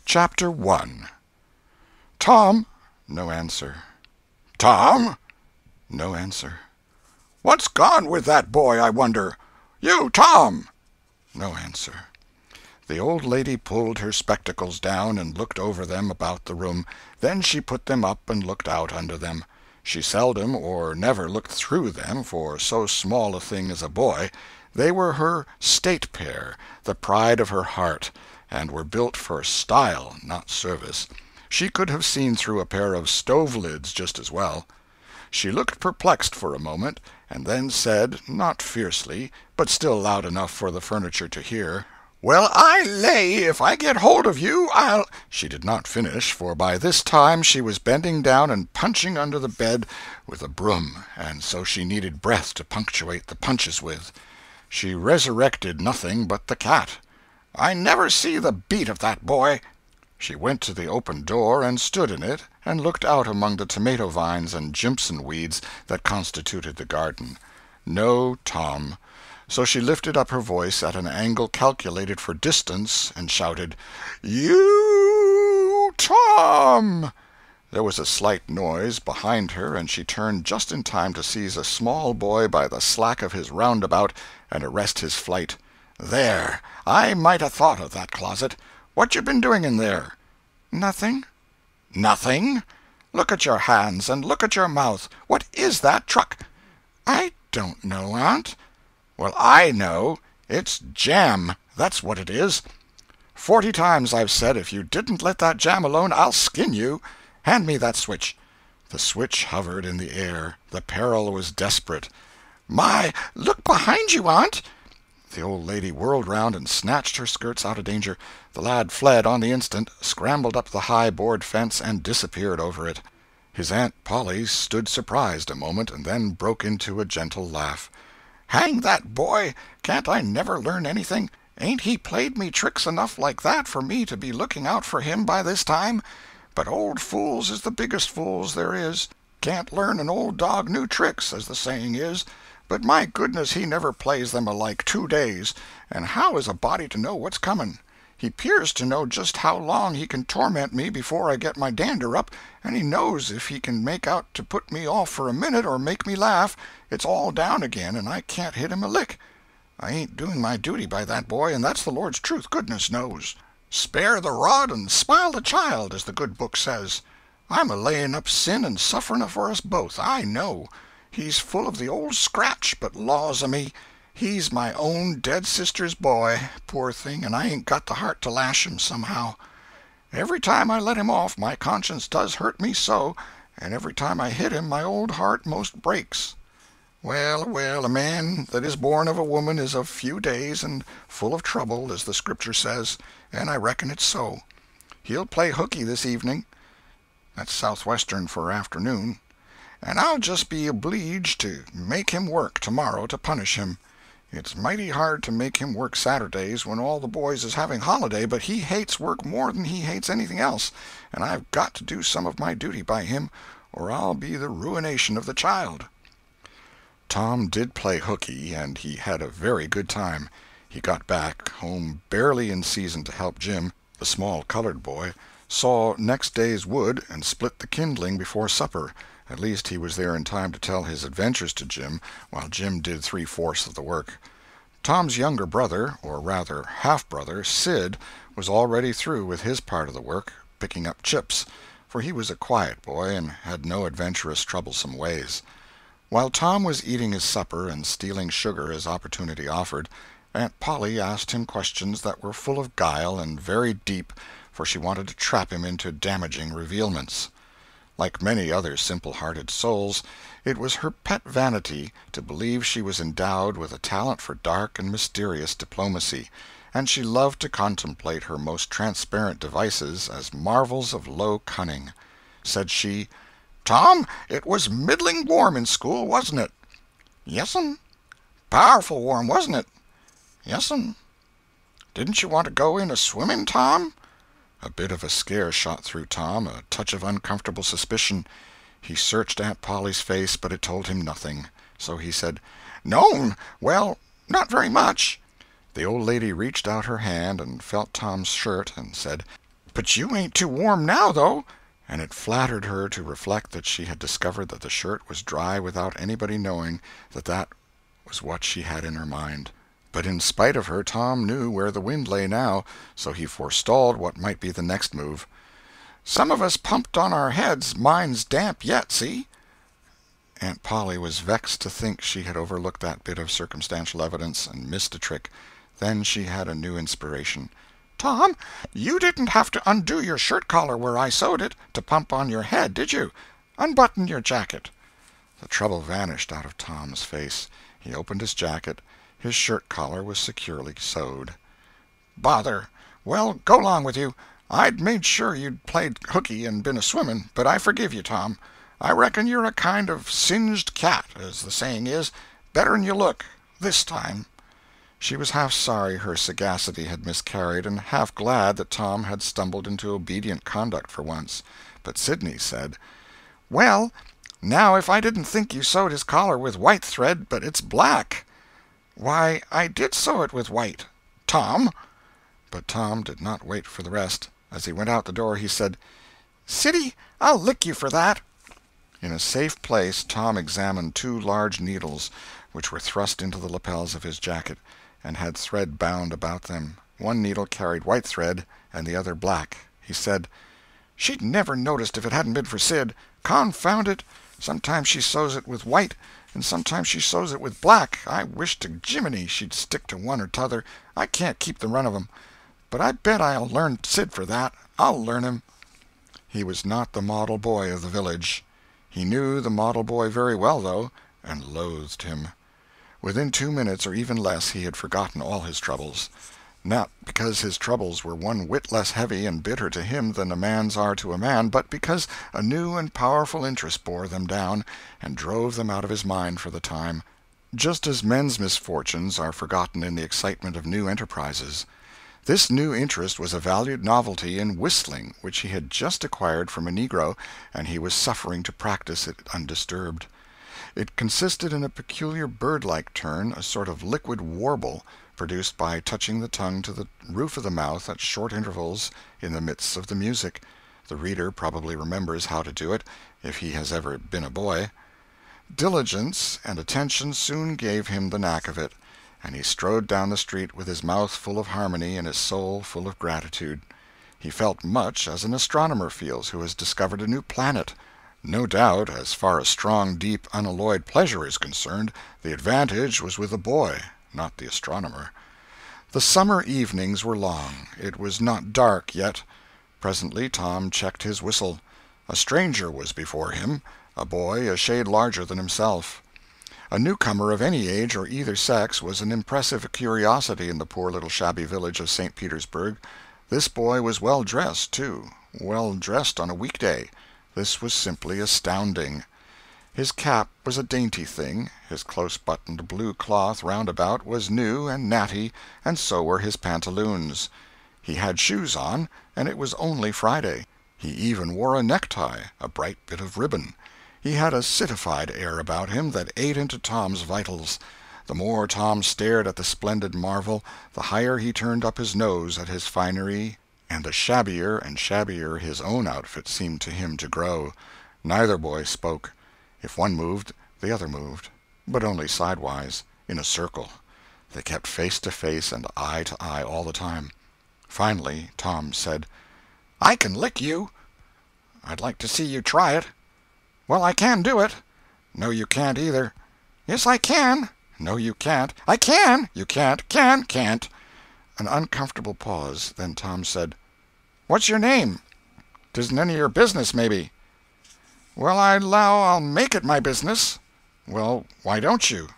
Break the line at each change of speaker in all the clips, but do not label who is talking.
Chapter 1. Tom. No answer. Tom. No answer. What's gone with that boy, I wonder? You, Tom. No answer. The old lady pulled her spectacles down and looked over them about the room. Then she put them up and looked out under them. She seldom or never looked through them, for so small a thing as a boy. They were her state pair, the pride of her heart, and were built for style, not service. She could have seen through a pair of stove-lids just as well. She looked perplexed for a moment, and then said, not fiercely, but still loud enough for the furniture to hear, "Well, I lay if I get hold of you, I'll—" She did not finish, for by this time she was bending down and punching under the bed with a broom, and so she needed breath to punctuate the punches with. She resurrected nothing but the cat. "I never see the beat of that boy." She went to the open door and stood in it, and looked out among the tomato vines and jimpson weeds that constituted the garden. No Tom. So she lifted up her voice at an angle calculated for distance, and shouted, "You, Tom!" There was a slight noise behind her, and she turned just in time to seize a small boy by the slack of his roundabout and arrest his flight. "There! I might 'a' thought of that closet. What you been doing in there?" "Nothing." "Nothing? Look at your hands, and look at your mouth. What is that truck?" "I don't know, Aunt." "Well, I know. It's jam, that's what it is. 40 times I've said if you didn't let that jam alone I'll skin you. Hand me that switch." The switch hovered in the air. The peril was desperate. "My, look behind you, Aunt!" The old lady whirled round and snatched her skirts out of danger. The lad fled on the instant, scrambled up the high board fence, and disappeared over it. His Aunt Polly stood surprised a moment, and then broke into a gentle laugh. "Hang that boy! Can't I never learn anything? Ain't he played me tricks enough like that for me to be looking out for him by this time? But old fools is the biggest fools there is. Can't learn an old dog new tricks, as the saying is. But my goodness, he never plays them alike 2 days, and how is a body to know what's coming? He 'pears to know just how long he can torment me before I get my dander up, and he knows if he can make out to put me off for a minute or make me laugh, it's all down again and I can't hit him a lick. I ain't doing my duty by that boy, and that's the Lord's truth, goodness knows. Spare the rod and smile the child, as the good book says. I'm a laying up sin and suffering for us both, I know. He's full of the old scratch, but laws o' me, he's my own dead sister's boy, poor thing, and I ain't got the heart to lash him somehow. Every time I let him off my conscience does hurt me so, and every time I hit him my old heart most breaks. Well, well, a man that is born of a woman is of few days and full of trouble, as the Scripture says, and I reckon it's so. He'll play hookey this evening. That's southwestern for afternoon. And I'll just be obleeged to make him work tomorrow to punish him. It's mighty hard to make him work Saturdays when all the boys is having holiday, but he hates work more than he hates anything else, and I've got to do some of my duty by him, or I'll be the ruination of the child." Tom did play hookey, and he had a very good time. He got back home barely in season to help Jim, the small colored boy, saw next day's wood, and split the kindling before supper. At least he was there in time to tell his adventures to Jim, while Jim did 3/4 of the work. Tom's younger brother, or rather half-brother, Sid, was already through with his part of the work, picking up chips, for he was a quiet boy and had no adventurous, troublesome ways. While Tom was eating his supper and stealing sugar as opportunity offered, Aunt Polly asked him questions that were full of guile and very deep, for she wanted to trap him into damaging revealments. Like many other simple-hearted souls, it was her pet vanity to believe she was endowed with a talent for dark and mysterious diplomacy, and she loved to contemplate her most transparent devices as marvels of low cunning. Said she, "Tom, it was middling warm in school, wasn't it?" "Yes'm." "Powerful warm, wasn't it?" "Yes'm." "Didn't you want to go in a-swimming, Tom?" A bit of a scare shot through Tom, a touch of uncomfortable suspicion. He searched Aunt Polly's face, but it told him nothing. So he said, "No'm, well, not very much." The old lady reached out her hand and felt Tom's shirt, and said, But you ain't too warm now, though." And it flattered her to reflect that she had discovered that the shirt was dry without anybody knowing that that was what she had in her mind. But in spite of her, Tom knew where the wind lay now, so he forestalled what might be the next move. "Some of us pumped on our heads. Mine's damp yet, see?" Aunt Polly was vexed to think she had overlooked that bit of circumstantial evidence and missed a trick. Then she had a new inspiration. "Tom, you didn't have to undo your shirt collar where I sewed it, to pump on your head, did you? Unbutton your jacket." The trouble vanished out of Tom's face. He opened his jacket. His shirt collar was securely sewed. "Bother! Well, go 'long with you. I'd made sure you'd played hooky and been a-swimming, but I forgive you, Tom. I reckon you're a kind of singed cat, as the saying is, better'n you look, this time." She was half sorry her sagacity had miscarried, and half glad that Tom had stumbled into obedient conduct for once. But Sidney said, "Well, now if I didn't think you sewed his collar with white thread, but it's black." "Why, I did sew it with white, Tom." But Tom did not wait for the rest. As he went out the door, he said, "Siddy, I'll lick you for that." In a safe place Tom examined 2 large needles, which were thrust into the lapels of his jacket, and had thread bound about them. One needle carried white thread, and the other black. He said, "She'd never noticed if it hadn't been for Sid. Confound it! Sometimes she sews it with white, and sometimes she sews it with black. I wish to Jiminy she'd stick to one or t'other. I can't keep the run of 'em. But I bet I'll learn Sid for that. I'll learn him." He was not the model boy of the village. He knew the model boy very well, though, and loathed him. Within 2 minutes, or even less, he had forgotten all his troubles. Not because his troubles were one whit less heavy and bitter to him than a man's are to a man, but because a new and powerful interest bore them down and drove them out of his mind for the time, just as men's misfortunes are forgotten in the excitement of new enterprises. This new interest was a valued novelty in whistling, which he had just acquired from a negro, and he was suffering to practice it undisturbed. It consisted in a peculiar bird-like turn, a sort of liquid warble, produced by touching the tongue to the roof of the mouth at short intervals in the midst of the music. The reader probably remembers how to do it, if he has ever been a boy. Diligence and attention soon gave him the knack of it, and he strode down the street with his mouth full of harmony and his soul full of gratitude. He felt much as an astronomer feels who has discovered a new planet. No doubt, as far as strong, deep, unalloyed pleasure is concerned, the advantage was with the boy, not the astronomer. The summer evenings were long. It was not dark yet. Presently Tom checked his whistle. A stranger was before him, a boy a shade larger than himself. A newcomer of any age or either sex was an impressive curiosity in the poor little shabby village of St. Petersburg. This boy was well dressed, too, well dressed on a weekday. This was simply astounding. His cap was a dainty thing, his close-buttoned blue cloth roundabout was new and natty, and so were his pantaloons. He had shoes on, and it was only Friday. He even wore a necktie, a bright bit of ribbon. He had a citified air about him that ate into Tom's vitals. The more Tom stared at the splendid marvel, the higher he turned up his nose at his finery, and the shabbier and shabbier his own outfit seemed to him to grow. Neither boy spoke. If one moved, the other moved, but only sidewise, in a circle. They kept face to face and eye to eye all the time. Finally Tom said, "I can lick you." "I'd like to see you try it." "Well, I can do it." "No, you can't either." "Yes, I can." "No, you can't." "I can." "You can't." Can't." An uncomfortable pause. Then Tom said, "What's your name?" "'Tisn't any of your business, maybe." "Well, I 'low I'll make it my business." "Well, why don't you?"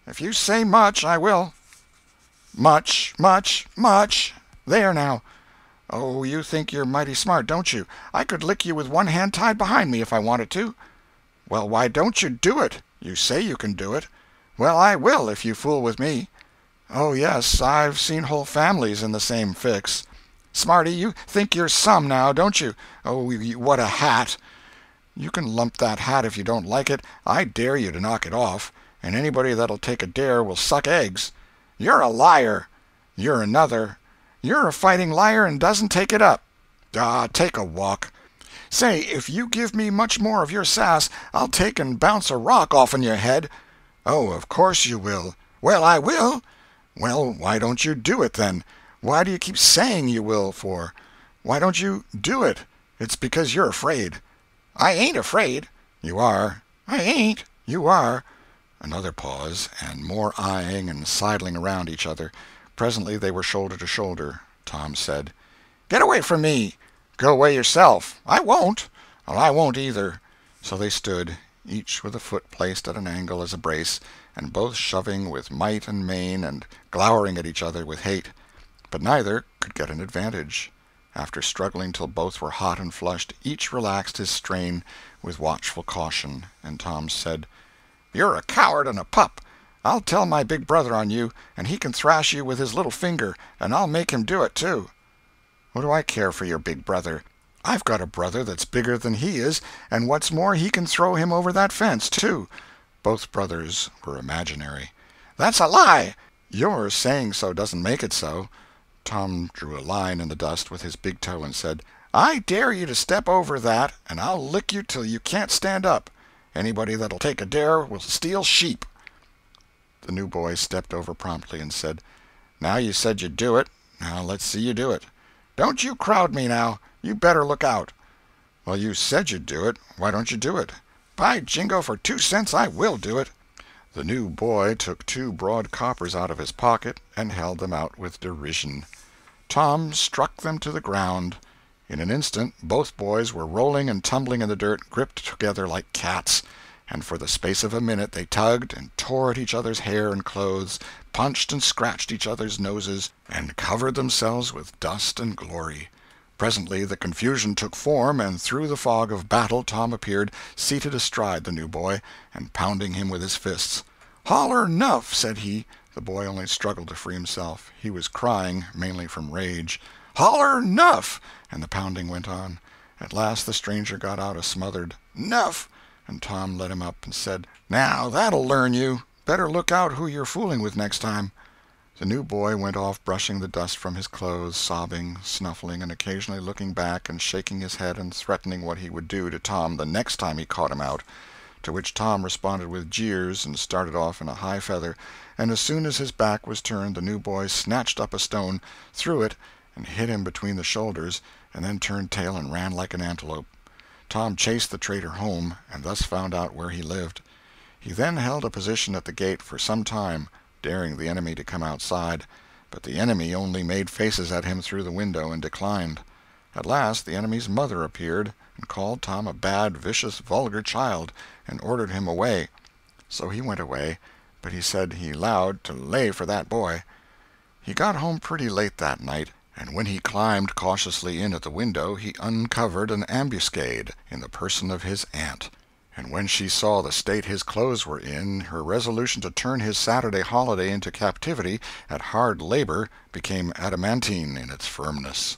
"If you say much, I will." "Much, much, much. There now." "Oh, you think you're mighty smart, don't you? I could lick you with one hand tied behind me if I wanted to." "Well, why don't you do it? You say you can do it." "Well, I will, if you fool with me." "Oh, yes, I've seen whole families in the same fix." "Smarty, you think you're some, now, don't you? Oh, what a hat!" "You can lump that hat if you don't like it. I dare you to knock it off, and anybody that'll take a dare will suck eggs." "You're a liar." "You're another." "You're a fighting liar and doesn't take it up." Ah, take a walk. Say, if you give me much more of your sass, I'll take and bounce a rock off'n your head." "Oh, of course you will." "Well, I will." "Well, why don't you do it, then? Why do you keep saying you will, for? Why don't you do it? It's because you're afraid." "I ain't afraid." "You are." "I ain't." "You are." Another pause, and more eyeing and sidling around each other. Presently they were shoulder to shoulder. Tom said: "Get away from me." "Go away yourself." "I won't." "Well, I won't either." So they stood, each with a foot placed at an angle as a brace, and both shoving with might and main and glowering at each other with hate. But neither could get an advantage. After struggling till both were hot and flushed, each relaxed his strain with watchful caution, and Tom said: "You're a coward and a pup. I'll tell my big brother on you, and he can thrash you with his little finger, and I'll make him do it, too." "What do I care for your big brother? I've got a brother that's bigger than he is, and what's more, he can throw him over that fence, too." Both brothers were imaginary. "That's a lie." "Your saying so doesn't make it so." Tom drew a line in the dust with his big toe and said: "I dare you to step over that, and I'll lick you till you can't stand up. Anybody that'll take a dare will steal sheep." The new boy stepped over promptly and said: "Now you said you'd do it. Now let's see you do it." "Don't you crowd me, now. You better look out." "Well, you said you'd do it. Why don't you do it?" "By jingo, for 2 cents I will do it." The new boy took 2 broad coppers out of his pocket and held them out with derision. Tom struck them to the ground. In an instant both boys were rolling and tumbling in the dirt, gripped together like cats, and for the space of a minute they tugged and tore at each other's hair and clothes, punched and scratched each other's noses, and covered themselves with dust and glory. Presently the confusion took form, and through the fog of battle Tom appeared, seated astride the new boy, and pounding him with his fists. "Holler 'nuff," said he. The boy only struggled to free himself. He was crying, mainly from rage. "Holler 'nuff," and the pounding went on. At last the stranger got out a smothered "'Nuff," and Tom led him up and said: "Now that'll learn you. Better look out who you're fooling with next time." The new boy went off brushing the dust from his clothes, sobbing, snuffling, and occasionally looking back and shaking his head and threatening what he would do to Tom the next time he caught him out, to which Tom responded with jeers and started off in a high feather, and as soon as his back was turned the new boy snatched up a stone, threw it, and hit him between the shoulders, and then turned tail and ran like an antelope. Tom chased the traitor home, and thus found out where he lived. He then held a position at the gate for some time, daring the enemy to come outside, but the enemy only made faces at him through the window and declined. At last the enemy's mother appeared, and called Tom a bad, vicious, vulgar child, and ordered him away. So he went away, but he said he 'lowed to lay for that boy. He got home pretty late that night, and when he climbed cautiously in at the window he uncovered an ambuscade in the person of his aunt. And when she saw the state his clothes were in, her resolution to turn his Saturday holiday into captivity at hard labor became adamantine in its firmness.